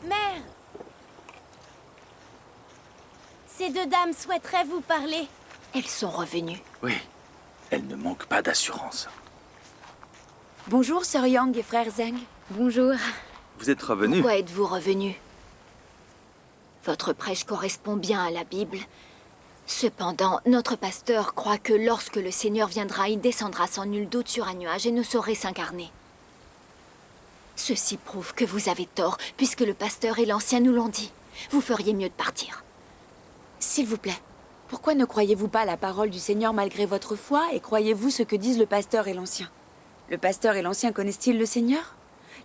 Mère! Ces deux dames souhaiteraient vous parler. Elles sont revenues. Oui, elle ne manque pas d'assurance. Bonjour, Sœur Yang et frère Zeng. Bonjour. Vous êtes revenus? Pourquoi êtes-vous revenus? Votre prêche correspond bien à la Bible. Cependant, notre pasteur croit que lorsque le Seigneur viendra, il descendra sans nul doute sur un nuage et ne saurait s'incarner. Ceci prouve que vous avez tort, puisque le pasteur et l'ancien nous l'ont dit. Vous feriez mieux de partir. S'il vous plaît, pourquoi ne croyez-vous pas la parole du Seigneur malgré votre foi et croyez-vous ce que disent le pasteur et l'ancien? Le pasteur et l'ancien connaissent-ils le Seigneur?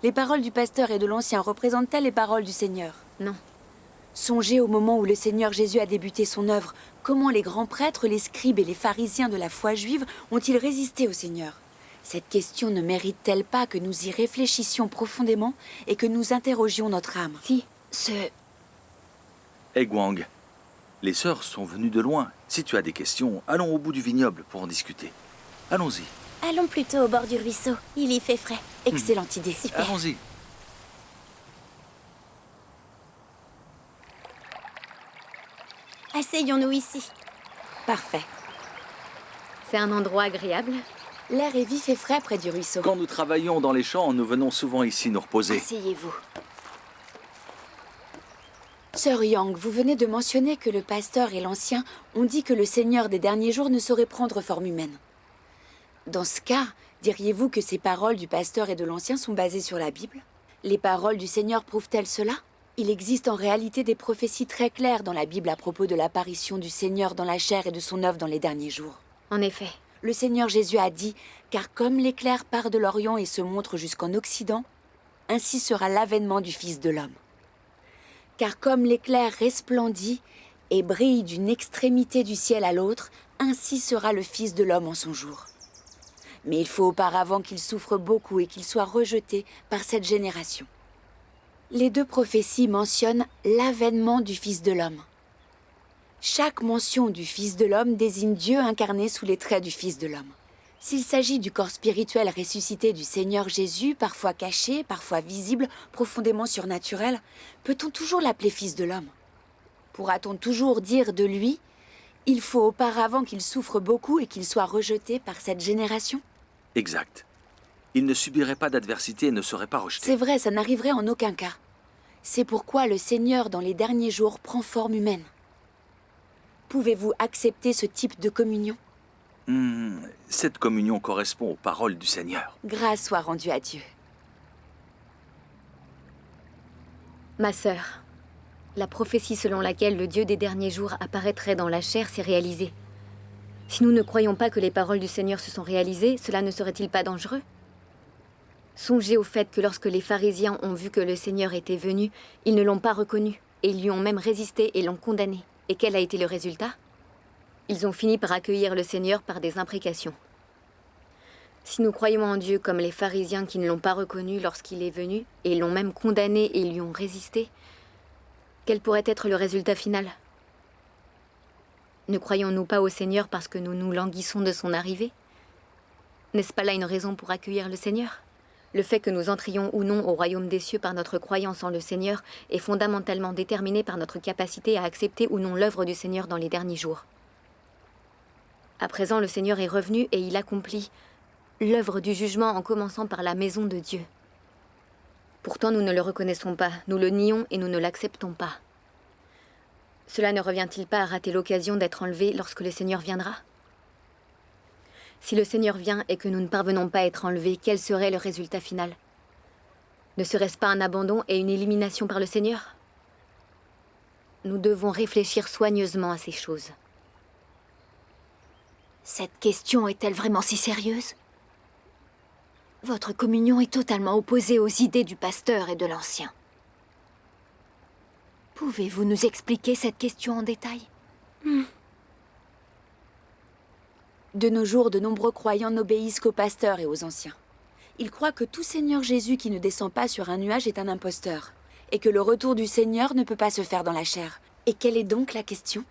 Les paroles du pasteur et de l'ancien représentent-elles les paroles du Seigneur? Non. Songez au moment où le Seigneur Jésus a débuté son œuvre. Comment les grands prêtres, les scribes et les pharisiens de la foi juive ont-ils résisté au Seigneur? Cette question ne mérite-t-elle pas que nous y réfléchissions profondément et que nous interrogions notre âme? Si, Hé Guang, les sœurs sont venues de loin. Si tu as des questions, allons au bout du vignoble pour en discuter. Allons-y. Allons plutôt au bord du ruisseau. Il y fait frais. Excellente idée. Super. Allons-y. Asseyons-nous ici. Parfait. c'est un endroit agréable. L'air est vif et frais près du ruisseau. Quand nous travaillons dans les champs, nous venons souvent ici nous reposer. Asseyez-vous. Sœur Yang, vous venez de mentionner que le pasteur et l'ancien ont dit que le Seigneur des derniers jours ne saurait prendre forme humaine. Dans ce cas, diriez-vous que ces paroles du pasteur et de l'ancien sont basées sur la Bible? Les paroles du Seigneur prouvent-elles cela? Il existe en réalité des prophéties très claires dans la Bible à propos de l'apparition du Seigneur dans la chair et de son œuvre dans les derniers jours. En effet. Le Seigneur Jésus a dit « Car comme l'éclair part de l'Orient et se montre jusqu'en Occident, ainsi sera l'avènement du Fils de l'homme. Car comme l'éclair resplendit et brille d'une extrémité du ciel à l'autre, ainsi sera le Fils de l'homme en son jour. Mais il faut auparavant qu'il souffre beaucoup et qu'il soit rejeté par cette génération. » Les deux prophéties mentionnent l'avènement du Fils de l'homme. Chaque mention du Fils de l'homme désigne Dieu incarné sous les traits du Fils de l'homme. S'il s'agit du corps spirituel ressuscité du Seigneur Jésus, parfois caché, parfois visible, profondément surnaturel, peut-on toujours l'appeler Fils de l'homme? Pourra-t-on toujours dire de lui « Il faut auparavant qu'il souffre beaucoup et qu'il soit rejeté par cette génération » ? Exact. Il ne subirait pas d'adversité et ne serait pas rejeté. C'est vrai, ça n'arriverait en aucun cas. C'est pourquoi le Seigneur, dans les derniers jours, prend forme humaine. Pouvez-vous accepter ce type de communion? Cette communion correspond aux paroles du Seigneur. Grâce soit rendue à Dieu. Ma sœur, la prophétie selon laquelle le Dieu des derniers jours apparaîtrait dans la chair s'est réalisée. Si nous ne croyons pas que les paroles du Seigneur se sont réalisées, cela ne serait-il pas dangereux? Songez au fait que lorsque les pharisiens ont vu que le Seigneur était venu, ils ne l'ont pas reconnu, et ils lui ont même résisté et l'ont condamné. Et quel a été le résultat? Ils ont fini par accueillir le Seigneur par des imprécations. Si nous croyons en Dieu comme les pharisiens qui ne l'ont pas reconnu lorsqu'il est venu, et l'ont même condamné et lui ont résisté, quel pourrait être le résultat final? Ne croyons-nous pas au Seigneur parce que nous nous languissons de son arrivée? N'est-ce pas là une raison pour accueillir le Seigneur? Le fait que nous entrions ou non au royaume des cieux par notre croyance en le Seigneur est fondamentalement déterminé par notre capacité à accepter ou non l'œuvre du Seigneur dans les derniers jours. À présent, le Seigneur est revenu et il accomplit l'œuvre du jugement en commençant par la maison de Dieu. Pourtant, nous ne le reconnaissons pas, nous le nions et nous ne l'acceptons pas. Cela ne revient-il pas à rater l'occasion d'être enlevé lorsque le Seigneur viendra? Si le Seigneur vient et que nous ne parvenons pas à être enlevés, quel serait le résultat final? Ne serait-ce pas un abandon et une élimination par le Seigneur? Nous devons réfléchir soigneusement à ces choses. Cette question est-elle vraiment si sérieuse? Votre communion est totalement opposée aux idées du pasteur et de l'ancien. Pouvez-vous nous expliquer cette question en détail? De nos jours, de nombreux croyants n'obéissent qu'aux pasteurs et aux anciens. Ils croient que tout Seigneur Jésus qui ne descend pas sur un nuage est un imposteur, et que le retour du Seigneur ne peut pas se faire dans la chair. Et quelle est donc la question?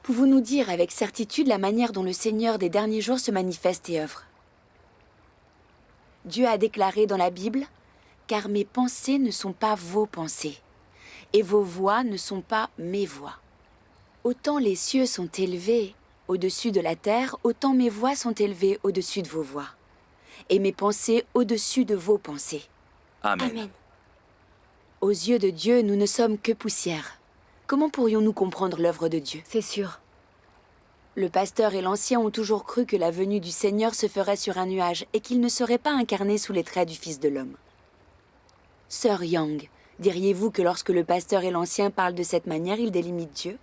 Pouvons-nous dire avec certitude la manière dont le Seigneur des derniers jours se manifeste et œuvre? Dieu a déclaré dans la Bible car mes pensées ne sont pas vos pensées, et vos voix ne sont pas mes voix. Autant les cieux sont élevés au-dessus de la terre, autant mes voix sont élevées au-dessus de vos voix, et mes pensées au-dessus de vos pensées. Amen. Amen. Aux yeux de Dieu, nous ne sommes que poussière. Comment pourrions-nous comprendre l'œuvre de Dieu? C'est sûr. Le pasteur et l'ancien ont toujours cru que la venue du Seigneur se ferait sur un nuage et qu'il ne serait pas incarné sous les traits du Fils de l'homme. Sœur Yang, diriez-vous que lorsque le pasteur et l'ancien parlent de cette manière, ils délimitent Dieu?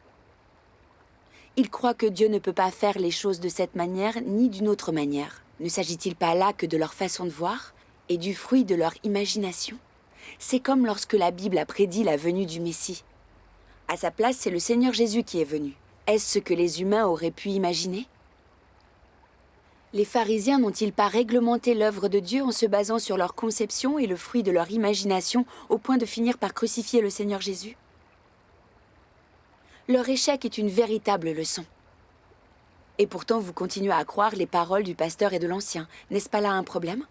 Ils croient que Dieu ne peut pas faire les choses de cette manière ni d'une autre manière. Ne s'agit-il pas là que de leur façon de voir et du fruit de leur imagination? C'est comme lorsque la Bible a prédit la venue du Messie. À sa place, c'est le Seigneur Jésus qui est venu. Est-ce ce que les humains auraient pu imaginer? Les pharisiens n'ont-ils pas réglementé l'œuvre de Dieu en se basant sur leur conception et le fruit de leur imagination au point de finir par crucifier le Seigneur Jésus? Leur échec est une véritable leçon. Et pourtant, vous continuez à croire les paroles du pasteur et de l'ancien. N'est-ce pas là un problème?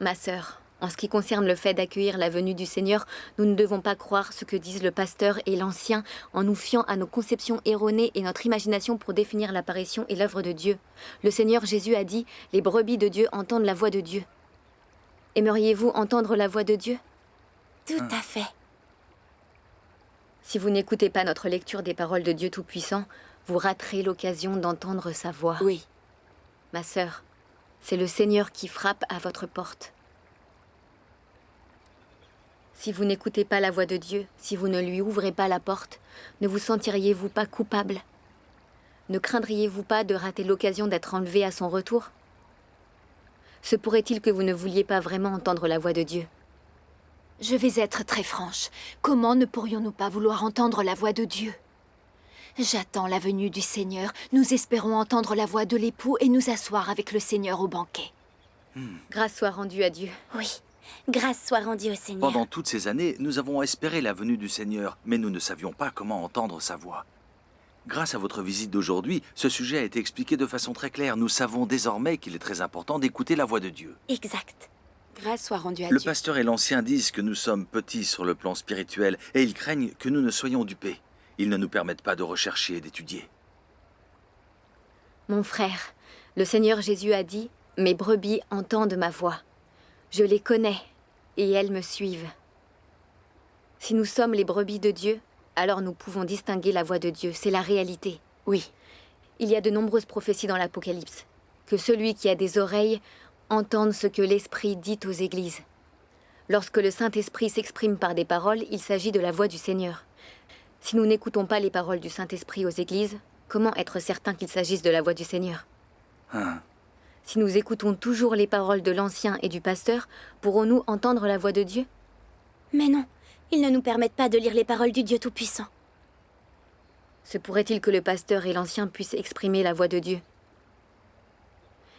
Ma sœur, en ce qui concerne le fait d'accueillir la venue du Seigneur, nous ne devons pas croire ce que disent le pasteur et l'ancien en nous fiant à nos conceptions erronées et notre imagination pour définir l'apparition et l'œuvre de Dieu. Le Seigneur Jésus a dit « Les brebis de Dieu entendent la voix de Dieu ». Aimeriez-vous entendre la voix de Dieu? Tout à fait. Si vous n'écoutez pas notre lecture des paroles de Dieu Tout-Puissant, vous raterez l'occasion d'entendre sa voix. Oui. Ma sœur, c'est le Seigneur qui frappe à votre porte. Si vous n'écoutez pas la voix de Dieu, si vous ne lui ouvrez pas la porte, ne vous sentiriez-vous pas coupable? Ne craindriez-vous pas de rater l'occasion d'être enlevé à son retour? Se pourrait-il que vous ne vouliez pas vraiment entendre la voix de Dieu? Je vais être très franche. Comment ne pourrions-nous pas vouloir entendre la voix de Dieu? J'attends la venue du Seigneur. Nous espérons entendre la voix de l'époux et nous asseoir avec le Seigneur au banquet. Grâce soit rendue à Dieu. Oui, grâce soit rendue au Seigneur. Pendant toutes ces années, nous avons espéré la venue du Seigneur, mais nous ne savions pas comment entendre sa voix. Grâce à votre visite d'aujourd'hui, ce sujet a été expliqué de façon très claire. Nous savons désormais qu'il est très important d'écouter la voix de Dieu. Exact. Grâce soit rendue à Le Dieu. pasteur et l'ancien disent que nous sommes petits sur le plan spirituel et ils craignent que nous ne soyons dupés. Ils ne nous permettent pas de rechercher et d'étudier. Mon frère, le Seigneur Jésus a dit « Mes brebis entendent ma voix. Je les connais et elles me suivent. » Si nous sommes les brebis de Dieu, alors nous pouvons distinguer la voix de Dieu. C'est la réalité. Oui. Il y a de nombreuses prophéties dans l'Apocalypse. Que celui qui a des oreilles entende ce que l'Esprit dit aux églises. Lorsque le Saint-Esprit s'exprime par des paroles, il s'agit de la voix du Seigneur. Si nous n'écoutons pas les paroles du Saint-Esprit aux églises, comment être certain qu'il s'agisse de la voix du Seigneur? Si nous écoutons toujours les paroles de l'ancien et du pasteur, pourrons-nous entendre la voix de Dieu? Mais non, ils ne nous permettent pas de lire les paroles du Dieu Tout-Puissant. Se pourrait-il que le pasteur et l'ancien puissent exprimer la voix de Dieu?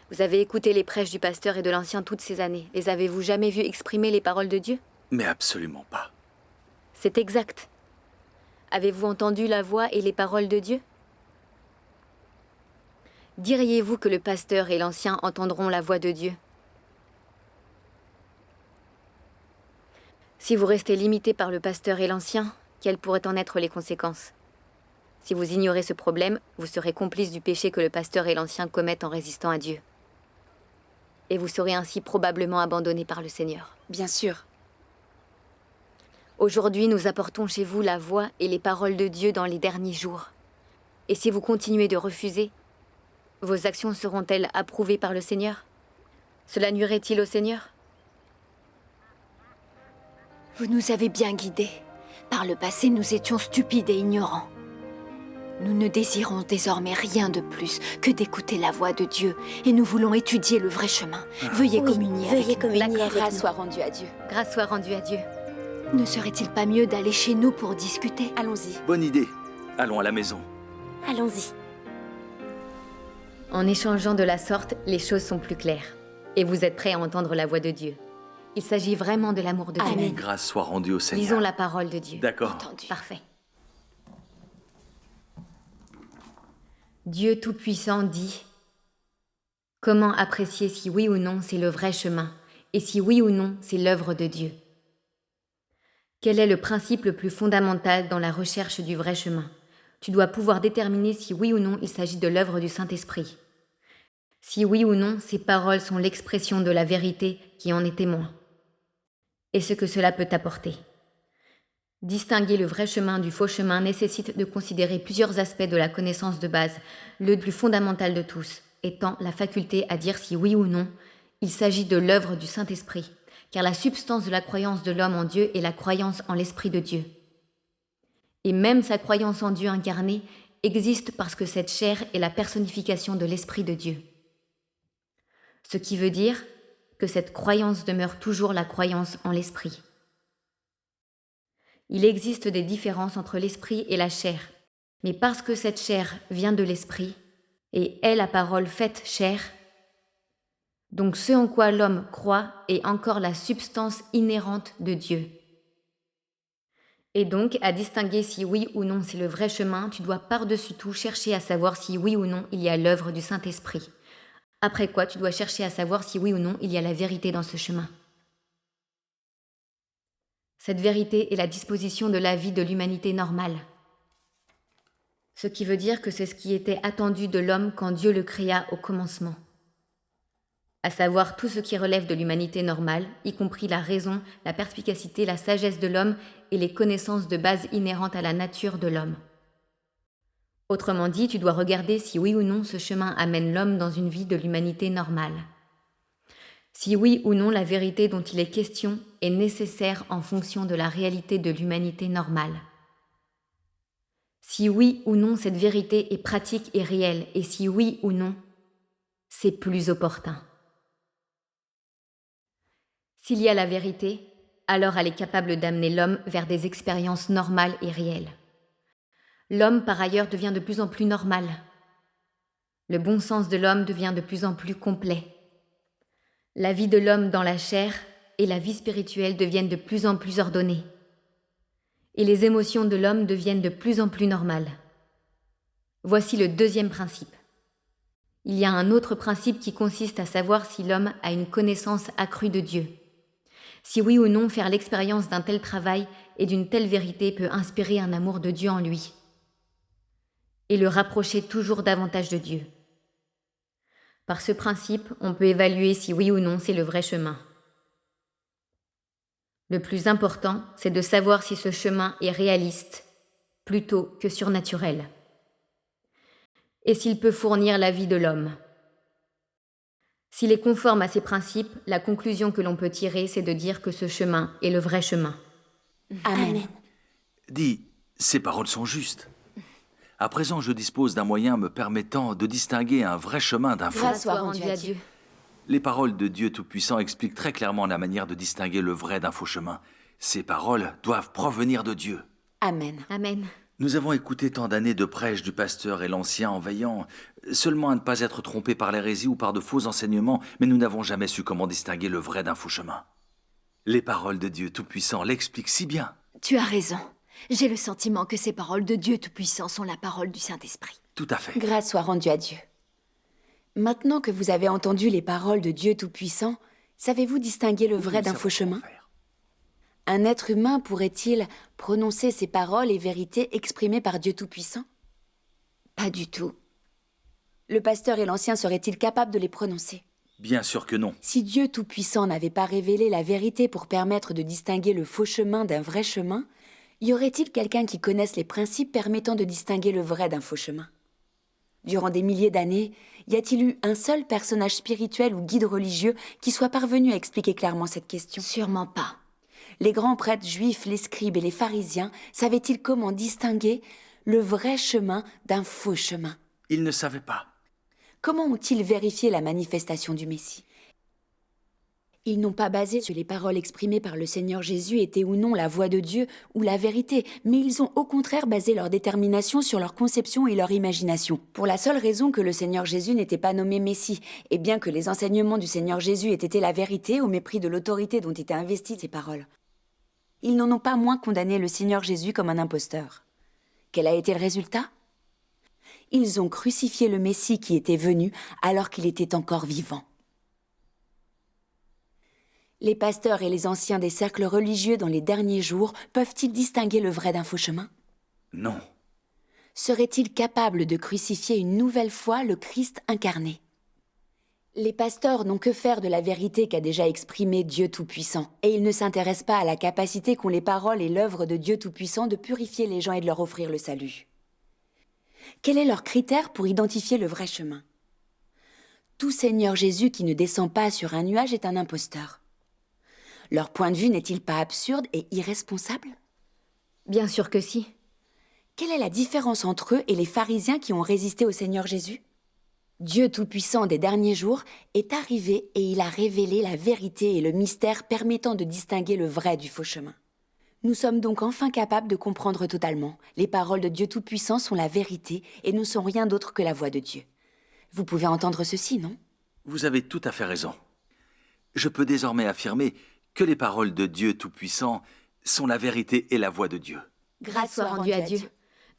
Vous avez écouté les prêches du pasteur et de l'ancien toutes ces années. Les avez-vous jamais vus exprimer les paroles de Dieu? Mais absolument pas. C'est exact. Avez-vous entendu la voix et les paroles de Dieu? Diriez-vous que le pasteur et l'ancien entendront la voix de Dieu? Si vous restez limité par le pasteur et l'ancien, quelles pourraient en être les conséquences? Si vous ignorez ce problème, vous serez complice du péché que le pasteur et l'ancien commettent en résistant à Dieu. Et vous serez ainsi probablement abandonné par le Seigneur. Bien sûr. Aujourd'hui, nous apportons chez vous la voix et les paroles de Dieu dans les derniers jours. Et si vous continuez de refuser, vos actions seront-elles approuvées par le Seigneur? Cela nuirait-il au Seigneur? Vous nous avez bien guidés. Par le passé, nous étions stupides et ignorants. Nous ne désirons désormais rien de plus que d'écouter la voix de Dieu et nous voulons étudier le vrai chemin. Veuillez communier avec nous. D'accord. Grâce soit rendue à Dieu. Grâce soit rendue à Dieu. Ne serait-il pas mieux d'aller chez nous pour discuter? Allons-y. Bonne idée. Allons à la maison. Allons-y. En échangeant de la sorte, les choses sont plus claires. Et vous êtes prêts à entendre la voix de Dieu. Il s'agit vraiment de l'amour de Dieu. Amen. Grâce soit rendue au Seigneur. Lisons la parole de Dieu. D'accord. Entendu. Parfait. Dieu Tout-Puissant dit « Comment apprécier si oui ou non c'est le vrai chemin et si oui ou non c'est l'œuvre de Dieu. Quel est le principe le plus fondamental dans la recherche du vrai chemin? Tu dois pouvoir déterminer si oui ou non il s'agit de l'œuvre du Saint-Esprit. Si oui ou non ces paroles sont l'expression de la vérité qui en est témoin. Et ce que cela peut apporter. Distinguer le vrai chemin du faux chemin nécessite de considérer plusieurs aspects de la connaissance de base, le plus fondamental de tous étant la faculté à dire si oui ou non il s'agit de l'œuvre du Saint-Esprit, car la substance de la croyance de l'homme en Dieu est la croyance en l'Esprit de Dieu. Et même sa croyance en Dieu incarné existe parce que cette chair est la personnification de l'Esprit de Dieu. Ce qui veut dire que cette croyance demeure toujours la croyance en l'Esprit. Il existe des différences entre l'Esprit et la chair, mais parce que cette chair vient de l'Esprit et est la parole faite chair, donc ce en quoi l'homme croit est encore la substance inhérente de Dieu. Et donc, à distinguer si oui ou non c'est le vrai chemin, tu dois par-dessus tout chercher à savoir si oui ou non il y a l'œuvre du Saint-Esprit. Après quoi, tu dois chercher à savoir si oui ou non il y a la vérité dans ce chemin. Cette vérité est la disposition de la vie de l'humanité normale. Ce qui veut dire que c'est ce qui était attendu de l'homme quand Dieu le créa au commencement. À savoir tout ce qui relève de l'humanité normale, y compris la raison, la perspicacité, la sagesse de l'homme et les connaissances de base inhérentes à la nature de l'homme. Autrement dit, tu dois regarder si oui ou non ce chemin amène l'homme dans une vie de l'humanité normale. Si oui ou non la vérité dont il est question est nécessaire en fonction de la réalité de l'humanité normale. Si oui ou non cette vérité est pratique et réelle, et si oui ou non, c'est plus opportun. S'il y a la vérité, alors elle est capable d'amener l'homme vers des expériences normales et réelles. L'homme, par ailleurs, devient de plus en plus normal. Le bon sens de l'homme devient de plus en plus complet. La vie de l'homme dans la chair et la vie spirituelle deviennent de plus en plus ordonnées. Et les émotions de l'homme deviennent de plus en plus normales. Voici le deuxième principe. Il y a un autre principe qui consiste à savoir si l'homme a une connaissance accrue de Dieu. Si oui ou non faire l'expérience d'un tel travail et d'une telle vérité peut inspirer un amour de Dieu en lui et le rapprocher toujours davantage de Dieu. Par ce principe, on peut évaluer si oui ou non c'est le vrai chemin. Le plus important, c'est de savoir si ce chemin est réaliste plutôt que surnaturel et s'il peut fournir la vie de l'homme. S'il est conforme à ces principes, la conclusion que l'on peut tirer, c'est de dire que ce chemin est le vrai chemin. Amen. Dis, ces paroles sont justes. À présent, je dispose d'un moyen me permettant de distinguer un vrai chemin d'un faux. Grâce soit rendue à Dieu. Les paroles de Dieu Tout-Puissant expliquent très clairement la manière de distinguer le vrai d'un faux chemin. Ces paroles doivent provenir de Dieu. Amen. Amen. Nous avons écouté tant d'années de prêches du pasteur et l'ancien en veillant seulement à ne pas être trompés par l'hérésie ou par de faux enseignements, mais nous n'avons jamais su comment distinguer le vrai d'un faux chemin. Les paroles de Dieu Tout-Puissant l'expliquent si bien. Tu as raison. J'ai le sentiment que ces paroles de Dieu Tout-Puissant sont la parole du Saint-Esprit. Tout à fait. Grâce soit rendue à Dieu. Maintenant que vous avez entendu les paroles de Dieu Tout-Puissant, savez-vous distinguer le vrai Nous d'un savons faux chemin? comment faire. Un être humain pourrait-il prononcer ces paroles et vérités exprimées par Dieu Tout-Puissant? Pas du tout. Le pasteur et l'ancien seraient-ils capables de les prononcer? Bien sûr que non. Si Dieu Tout-Puissant n'avait pas révélé la vérité pour permettre de distinguer le faux chemin d'un vrai chemin, y aurait-il quelqu'un qui connaisse les principes permettant de distinguer le vrai d'un faux chemin? Durant des milliers d'années, y a-t-il eu un seul personnage spirituel ou guide religieux qui soit parvenu à expliquer clairement cette question? Sûrement pas. Les grands prêtres juifs, les scribes et les pharisiens savaient-ils comment distinguer le vrai chemin d'un faux chemin? Ils ne savaient pas. Comment ont-ils vérifié la manifestation du Messie? Ils n'ont pas basé sur les paroles exprimées par le Seigneur Jésus étaient ou non la voix de Dieu ou la vérité, mais ils ont au contraire basé leur détermination sur leur conception et leur imagination, pour la seule raison que le Seigneur Jésus n'était pas nommé Messie, et bien que les enseignements du Seigneur Jésus aient été la vérité au mépris de l'autorité dont étaient investies ces paroles. Ils n'en ont pas moins condamné le Seigneur Jésus comme un imposteur. Quel a été le résultat? Ils ont crucifié le Messie qui était venu alors qu'il était encore vivant. Les pasteurs et les anciens des cercles religieux dans les derniers jours peuvent-ils distinguer le vrai d'un faux chemin? Non. Seraient-ils capables de crucifier une nouvelle fois le Christ incarné? Les pasteurs n'ont que faire de la vérité qu'a déjà exprimée Dieu Tout-Puissant, et ils ne s'intéressent pas à la capacité qu'ont les paroles et l'œuvre de Dieu Tout-Puissant de purifier les gens et de leur offrir le salut. Quel est leur critère pour identifier le vrai chemin? Tout Seigneur Jésus qui ne descend pas sur un nuage est un imposteur. Leur point de vue n'est-il pas absurde et irresponsable? Bien sûr que si. Quelle est la différence entre eux et les pharisiens qui ont résisté au Seigneur Jésus? Dieu Tout-Puissant des derniers jours est arrivé et il a révélé la vérité et le mystère permettant de distinguer le vrai du faux chemin. Nous sommes donc enfin capables de comprendre totalement. Les paroles de Dieu Tout-Puissant sont la vérité et ne sont rien d'autre que la voix de Dieu. Vous pouvez entendre ceci, non? Vous avez tout à fait raison. Je peux désormais affirmer que les paroles de Dieu Tout-Puissant sont la vérité et la voix de Dieu. Grâce soit rendue à Dieu.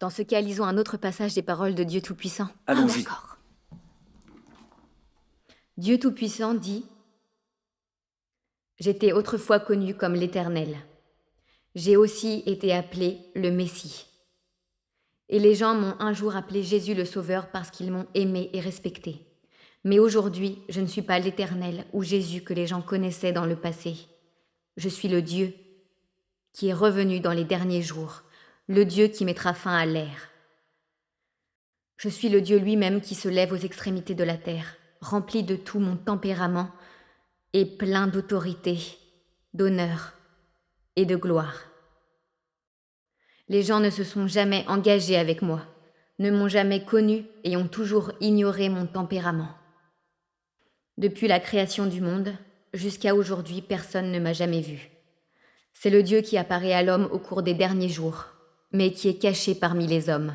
Dans ce cas, lisons un autre passage des paroles de Dieu Tout-Puissant. Allons-y. D'accord. Dieu Tout-Puissant dit « J'étais autrefois connu comme l'Éternel. J'ai aussi été appelé le Messie. Et les gens m'ont un jour appelé Jésus le Sauveur parce qu'ils m'ont aimé et respecté. Mais aujourd'hui, je ne suis pas l'Éternel ou Jésus que les gens connaissaient dans le passé. Je suis le Dieu qui est revenu dans les derniers jours, le Dieu qui mettra fin à l'ère. Je suis le Dieu lui-même qui se lève aux extrémités de la terre, rempli de tout mon tempérament et plein d'autorité, d'honneur et de gloire. Les gens ne se sont jamais engagés avec moi, ne m'ont jamais connu et ont toujours ignoré mon tempérament. Depuis la création du monde, jusqu'à aujourd'hui, personne ne m'a jamais vu. C'est le Dieu qui apparaît à l'homme au cours des derniers jours, mais qui est caché parmi les hommes.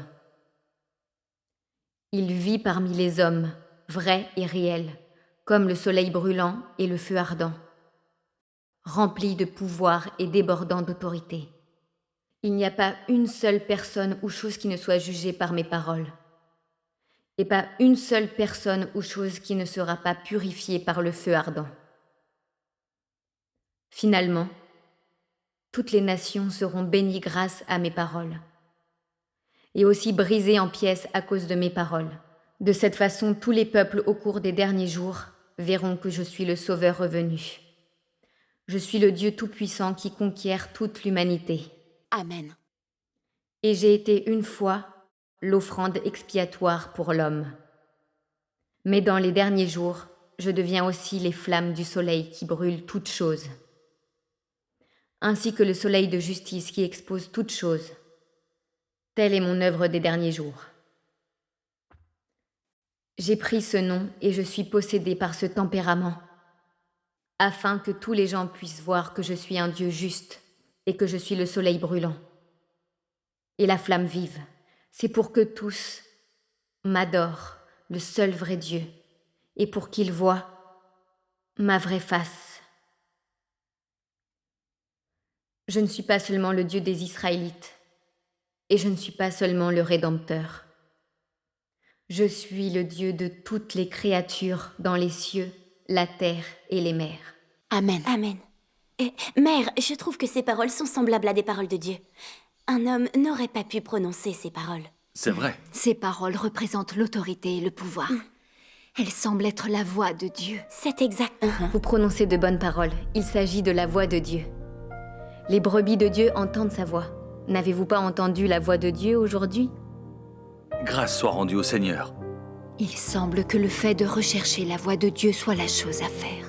Il vit parmi les hommes, vrai et réel, comme le soleil brûlant et le feu ardent, rempli de pouvoir et débordant d'autorité. Il n'y a pas une seule personne ou chose qui ne soit jugée par mes paroles, et pas une seule personne ou chose qui ne sera pas purifiée par le feu ardent. Finalement, toutes les nations seront bénies grâce à mes paroles, et aussi brisées en pièces à cause de mes paroles. De cette façon, tous les peuples au cours des derniers jours verront que je suis le Sauveur revenu. Je suis le Dieu Tout-Puissant qui conquiert toute l'humanité. Amen. Et j'ai été une fois l'offrande expiatoire pour l'homme. Mais dans les derniers jours, je deviens aussi les flammes du soleil qui brûlent toutes choses, ainsi que le soleil de justice qui expose toutes choses. Telle est mon œuvre des derniers jours. J'ai pris ce nom et je suis possédée par ce tempérament, afin que tous les gens puissent voir que je suis un Dieu juste et que je suis le soleil brûlant et la flamme vive. C'est pour que tous m'adorent, le seul vrai Dieu, et pour qu'ils voient ma vraie face. Je ne suis pas seulement le Dieu des Israélites, et je ne suis pas seulement le Rédempteur. Je suis le Dieu de toutes les créatures dans les cieux, la terre et les mers. Amen. Amen. Mère, je trouve que ces paroles sont semblables à des paroles de Dieu. Un homme n'aurait pas pu prononcer ces paroles. C'est vrai. Ces paroles représentent l'autorité et le pouvoir. Elles semblent être la voix de Dieu. C'est exact. Vous prononcez de bonnes paroles. Il s'agit de la voix de Dieu. Les brebis de Dieu entendent sa voix. N'avez-vous pas entendu la voix de Dieu aujourd'hui ? Grâce soit rendue au Seigneur. Il semble que le fait de rechercher la voix de Dieu soit la chose à faire.